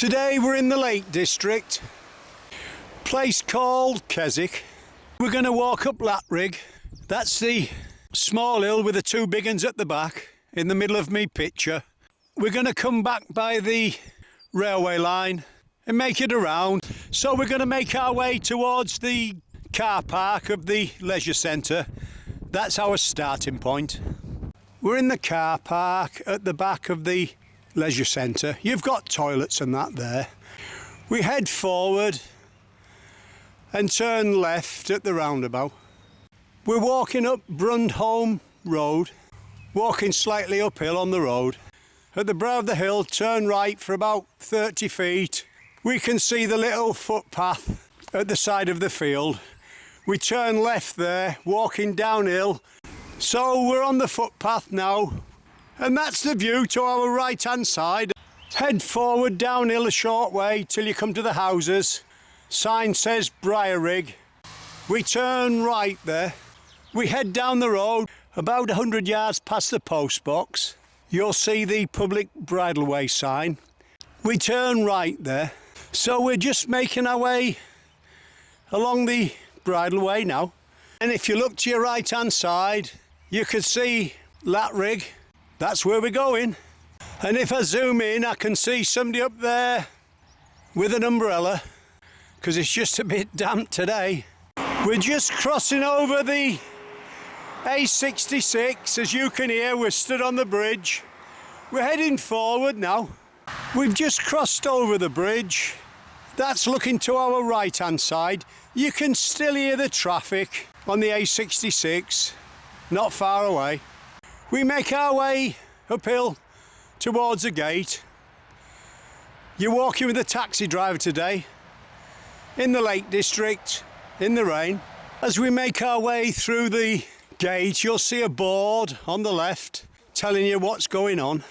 Today we're in the Lake District, place called Keswick. We're going to walk up Latrigg. That's the small hill with the two big ones at the back in the middle of me picture. We're going to come back by the railway line and make it around. So we're going to make our way towards the car park of the leisure centre. That's our starting point. We're in the car park at the back of the leisure centre. You've got toilets and that there. We head forward and turn left at the roundabout. We're walking up Brundholm Road, walking slightly uphill on the road. At the brow of the hill, turn right for about 30 feet. We can see the little footpath at the side of the field. We turn left there, walking downhill. So we're on the footpath now, and that's the view to our right hand side. Head forward downhill a short way till you come to the houses. Sign says Briarrig. We turn right there. We head down the road about 100 yards past the post box. You'll see the public Bridleway sign. We turn right there. So we're just making our way along the Bridleway now. And if you look to your right hand side, you can see Latrigg. That's where we're going. And if I zoom in, I can see somebody up there with an umbrella, because it's just a bit damp today. We're just crossing over the A66. As you can hear, we're stood on the bridge. We're heading forward now. We've just crossed over the bridge. That's looking to our right hand side. You can still hear the traffic on the A66, not far away. We make our way uphill towards the gate. You're walking with a taxi driver today in the Lake District, in the rain. As we make our way through the gate, you'll see a board on the left telling you what's going on.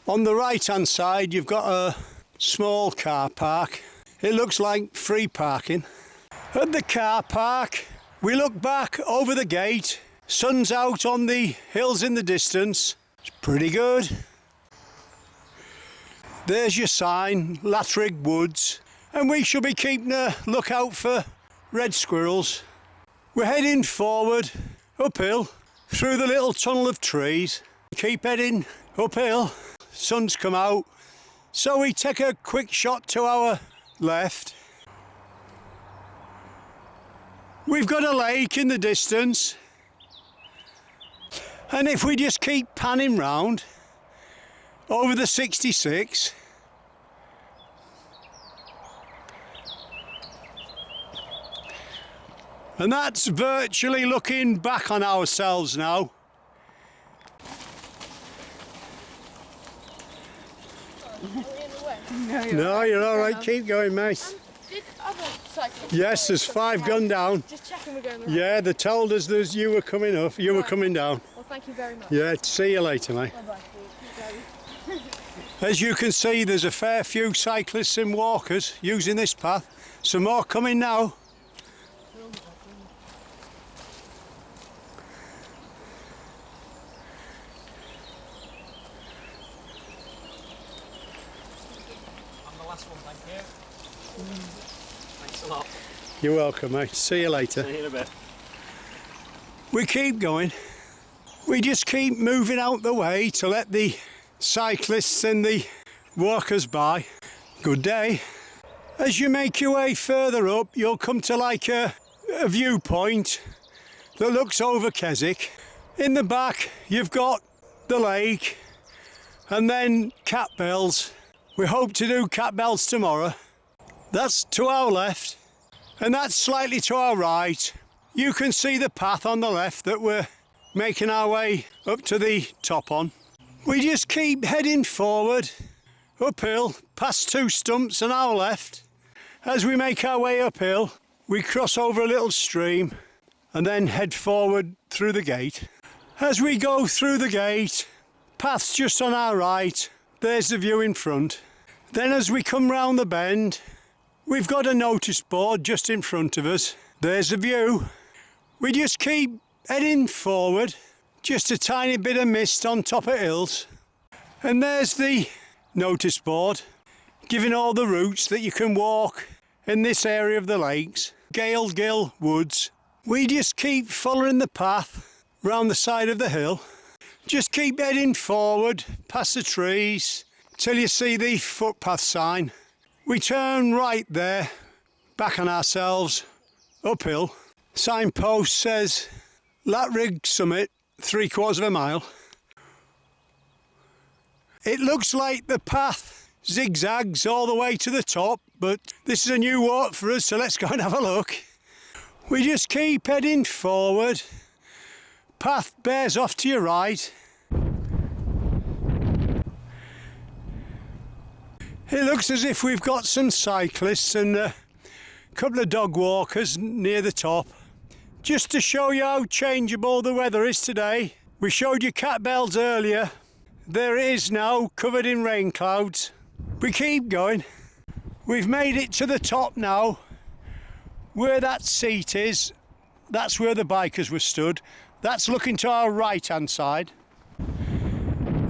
On the right hand side, you've got a small car park. It looks like free parking. At the car park, we look back over the gate. Sun's out on the hills in the distance. It's pretty good. There's your sign, Latrigg Woods. And we shall be keeping a lookout for red squirrels. We're heading forward, uphill, through the little tunnel of trees. Keep heading uphill. Sun's come out. So we take a quick shot to our left. We've got a lake in the distance. And if we just keep panning round over the 66, and that's virtually looking back on ourselves now. No, you're all right. Keep going, mate. Did other cyclists? Yes, there's 5 gone down. Just checking we're going right. Yeah, they told us you were coming up. You were coming down. Well, thank you very much. Yeah, see you later, mate. Bye-bye. Keep going. As you can see, there's a fair few cyclists and walkers using this path. Some more coming now. I'm the last one, thank you. Thanks a lot. You're welcome, mate. See you later. See you in a bit. We keep going. We just keep moving out the way to let the cyclists and the walkers by. Good day. As you make your way further up, you'll come to like a viewpoint that looks over Keswick. In the back, you've got the lake and then cat bells. We hope to do cat bells tomorrow. That's to our left, and that's slightly to our right. You can see the path on the left that we're making our way up to the top on. We just keep heading forward, uphill, past 2 stumps on our left. As we make our way uphill, we cross over a little stream and then head forward through the gate. As we go through the gate, path's just on our right, there's the view in front. Then as we come round the bend, we've got a notice board just in front of us. There's the view. We just keep heading forward, just a tiny bit of mist on top of hills. And there's the notice board. giving all the routes that you can walk in this area of the lakes. Gale Gill Woods. We just keep following the path round the side of the hill. Just keep heading forward past the trees till you see the footpath sign. We turn right there, back on ourselves, uphill. Signpost says Latrigg Summit, 3/4 of a mile. It looks like the path zigzags all the way to the top, but this is a new walk for us, so let's go and have a look. We just keep heading forward. Path bears off to your right. It looks as if we've got some cyclists and a couple of dog walkers near the top. Just to show you how changeable the weather is today. We showed you cat bells earlier. There it is now, covered in rain clouds. We keep going. We've made it to the top now. Where that seat is, that's where the bikers were stood. That's looking to our right hand side.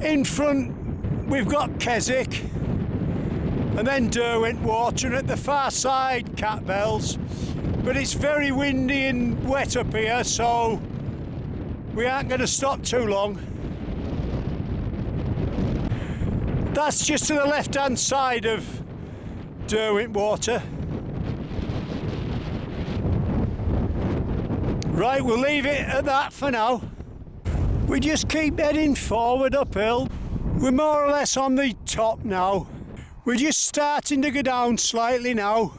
In front we've got Keswick and then Derwent Water, and at the far side cat bells. But it's very windy and wet up here, so we aren't going to stop too long. That's just to the left hand side of Derwent Water. Right, we'll leave it at that for now. We just keep heading forward uphill. We're more or less on the top now. We're just starting to go down slightly now.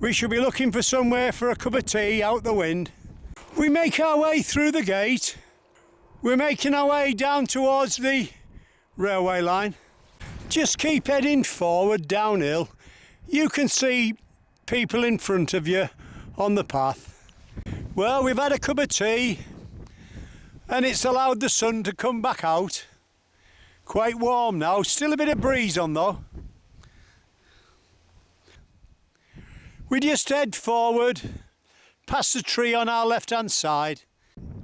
We should be looking for somewhere for a cup of tea out the wind. We make our way through the gate. We're making our way down towards the railway line. Just keep heading forward downhill. You can see people in front of you on the path. Well, we've had a cup of tea and it's allowed the sun to come back out. Quite warm now, still a bit of breeze on though. We just head forward past the tree on our left hand side.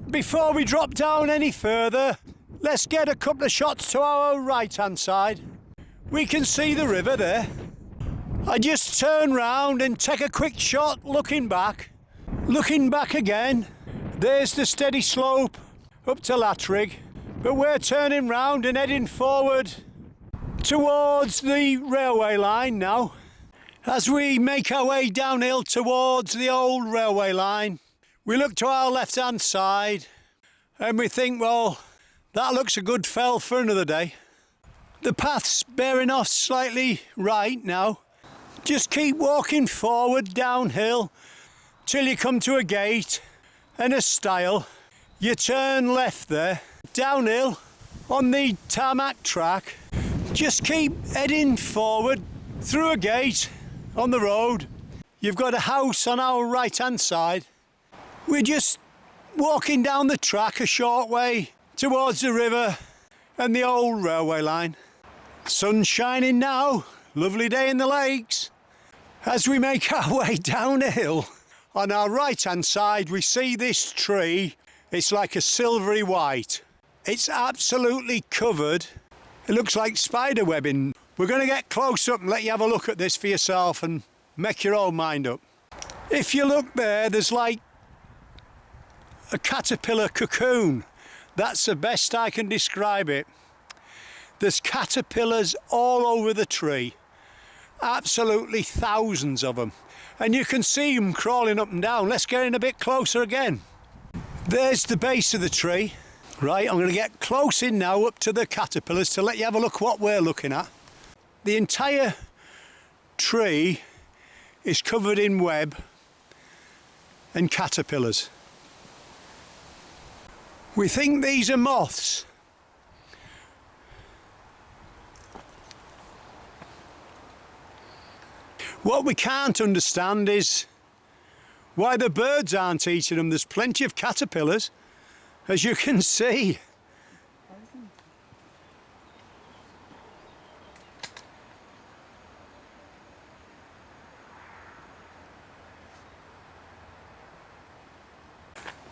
Before we drop down any further, let's get a couple of shots to our right hand side. We can see the river there. I just turn round and take a quick shot looking back. Looking back again, there's the steady slope up to Latrigg, but we're turning round and heading forward towards the railway line now. As we make our way downhill towards the old railway line, we look to our left hand side and we think, well, that looks a good fell for another day. The path's bearing off slightly right now. Just keep walking forward downhill till you come to a gate and a stile. You turn left there, downhill on the tarmac track. Just keep heading forward through a gate on the road. You've got a house on our right hand side. We're just walking down the track a short way towards the river and the old railway line. Sun's shining now, lovely day in the lakes. As we make our way down a hill, on our right hand side we see this tree. It's like a silvery white. It's absolutely covered. It looks like spider webbing. We're going to get close up and let you have a look at this for yourself and make your own mind up. If you look there, there's like a caterpillar cocoon. That's the best I can describe it. There's caterpillars all over the tree. Absolutely thousands of them. And you can see them crawling up and down. Let's get in a bit closer again. There's the base of the tree. Right, I'm going to get close in now up to the caterpillars to let you have a look what we're looking at. The entire tree is covered in web and caterpillars. We think these are moths. What we can't understand is why the birds aren't eating them. There's plenty of caterpillars, as you can see.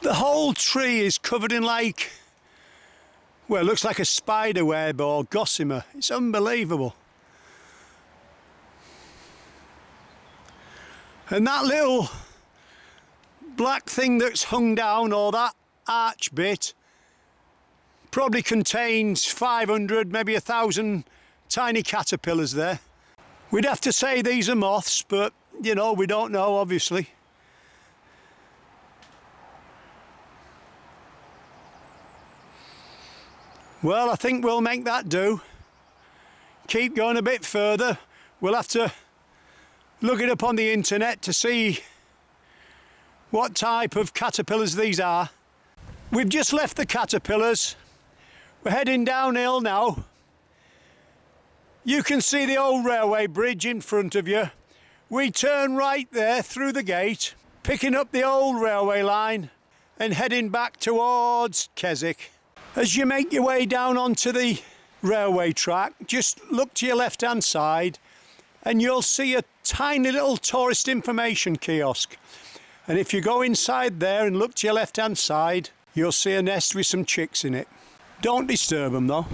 The whole tree is covered in like, well, it looks like a spider web or gossamer. It's unbelievable. And that little black thing that's hung down, or that arch bit, probably contains 500, maybe 1,000 tiny caterpillars there. We'd have to say these are moths, but you know, we don't know, obviously. Well, I think we'll make that do. Keep going a bit further. We'll have to look it up on the internet to see what type of caterpillars these are. We've just left the caterpillars. We're heading downhill now. You can see the old railway bridge in front of you. We turn right there through the gate, picking up the old railway line and heading back towards Keswick. As you make your way down onto the railway track, just look to your left-hand side and you'll see a tiny little tourist information kiosk. And if you go inside there and look to your left-hand side, you'll see a nest with some chicks in it. Don't disturb them though.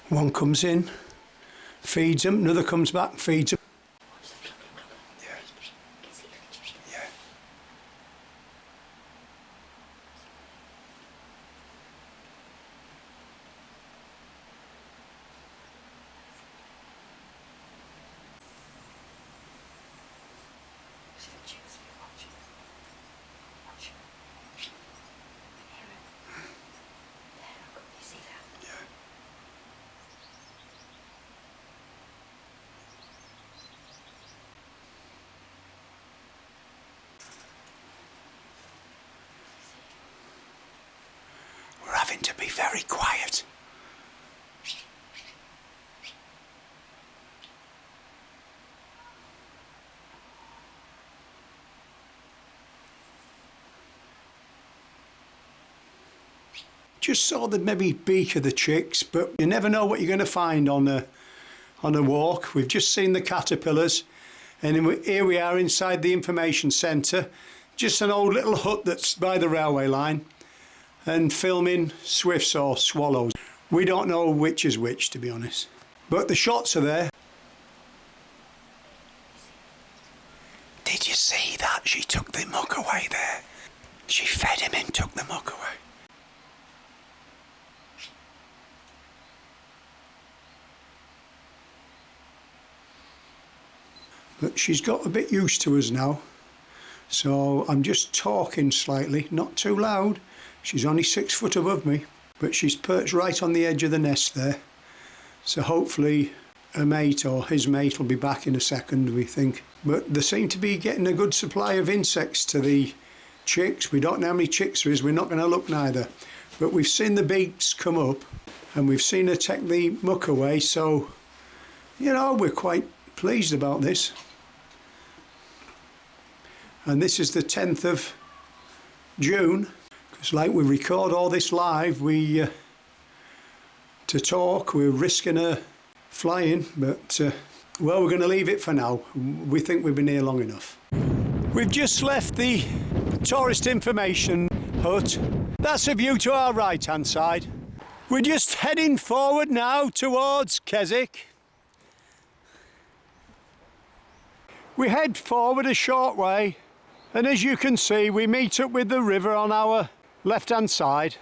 One comes in, feeds them, another comes back, feeds them. Yeah. Yeah. Having to be very quiet. Just saw the maybe beak of the chicks, but you never know what you're going to find on a walk. We've just seen the caterpillars, and here we are inside the information centre, just an old little hut that's by the railway line, and filming swifts or swallows. We don't know which is which, to be honest. But the shots are there. Did you see that? She took the muck away there. She fed him and took the muck away. But she's got a bit used to us now. So I'm just talking slightly, not too loud. She's only 6 foot above me, but she's perched right on the edge of the nest there. So hopefully her mate or his mate will be back in a second, we think. But they seem to be getting a good supply of insects to the chicks. We don't know how many chicks there is, we're not going to look neither. But we've seen the beaks come up and we've seen her take the muck away, so, you know, we're quite pleased about this. And this is the 10th of June. It's like we record all this live, to talk, we're risking her flying, but well, we're going to leave it for now. We think we've been here long enough. We've just left the tourist information hut. That's a view to our right hand side. We're just heading forward now towards Keswick. We head forward a short way, and as you can see, we meet up with the river on our left-hand side,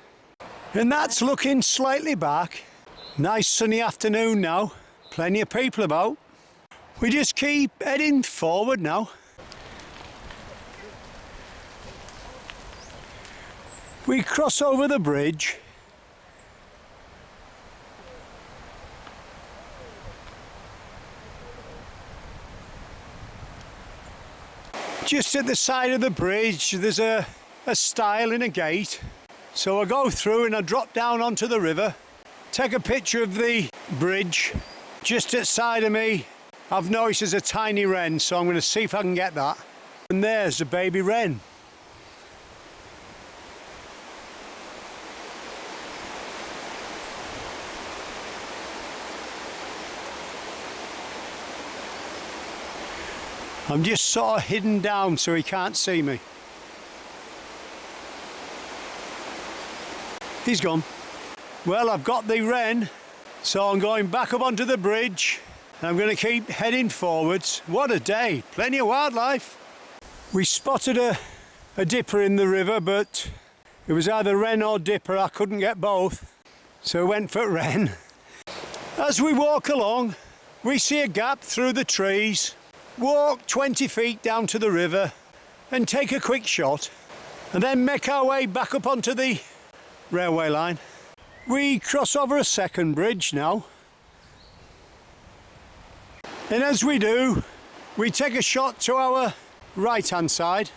and that's looking slightly back. Nice sunny afternoon now, plenty of people about. We just keep heading forward now. We cross over the bridge. Just at the side of the bridge there's a stile in a gate, so I go through and I drop down onto the river, take a picture of the bridge. Just outside of me I've noticed there's a tiny wren, so I'm going to see if I can get that. And there's a baby wren. I'm just sort of hidden down so he can't see me. He's gone. Well, I've got the Wren, so I'm going back up onto the bridge. I'm going to keep heading forwards. What a day, plenty of wildlife. We spotted a dipper in the river, but it was either Wren or dipper. I couldn't get both, so I went for Wren. As we walk along, we see a gap through the trees, walk 20 feet down to the river and take a quick shot, and then make our way back up onto the railway line. We cross over a second bridge now, and as we do, we take a shot to our right hand side,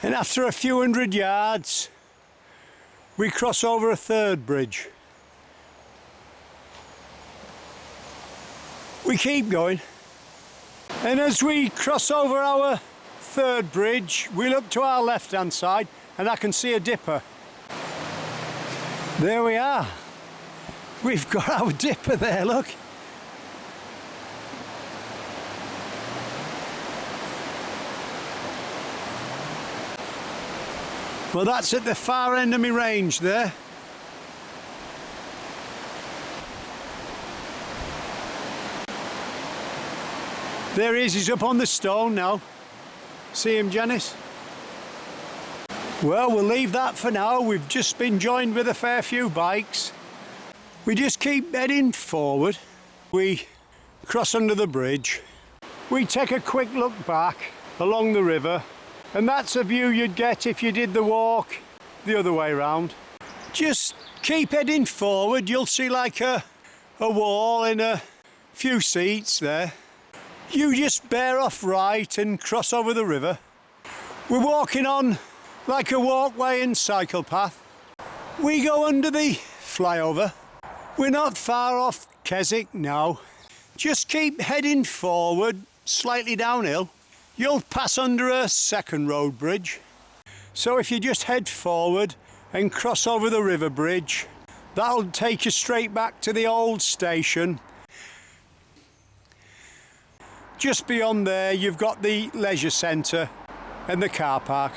and after a few hundred yards we cross over a third bridge. We keep going, and as we cross over our third bridge we look to our left hand side and I can see a dipper. There we are. We've got our dipper there, look. Well, that's at the far end of my range there. There he is, he's up on the stone now. See him, Janice? Well, we'll leave that for now. We've just been joined with a fair few bikes. We just keep heading forward. We cross under the bridge. We take a quick look back along the river, and that's a view you'd get if you did the walk the other way round. Just keep heading forward. You'll see like a wall and a few seats there. You just bear off right and cross over the river. We're walking on like a walkway and cycle path. We go under the flyover. We're not far off Keswick now. Just keep heading forward, slightly downhill. You'll pass under a second road bridge. So if you just head forward and cross over the river bridge, that'll take you straight back to the old station. Just beyond there you've got the leisure centre and the car park.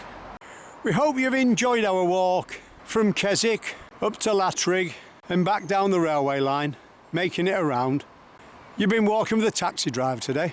We hope you've enjoyed our walk from Keswick up to Latrigg and back down the railway line, making it around. You've been walking with a taxi driver today.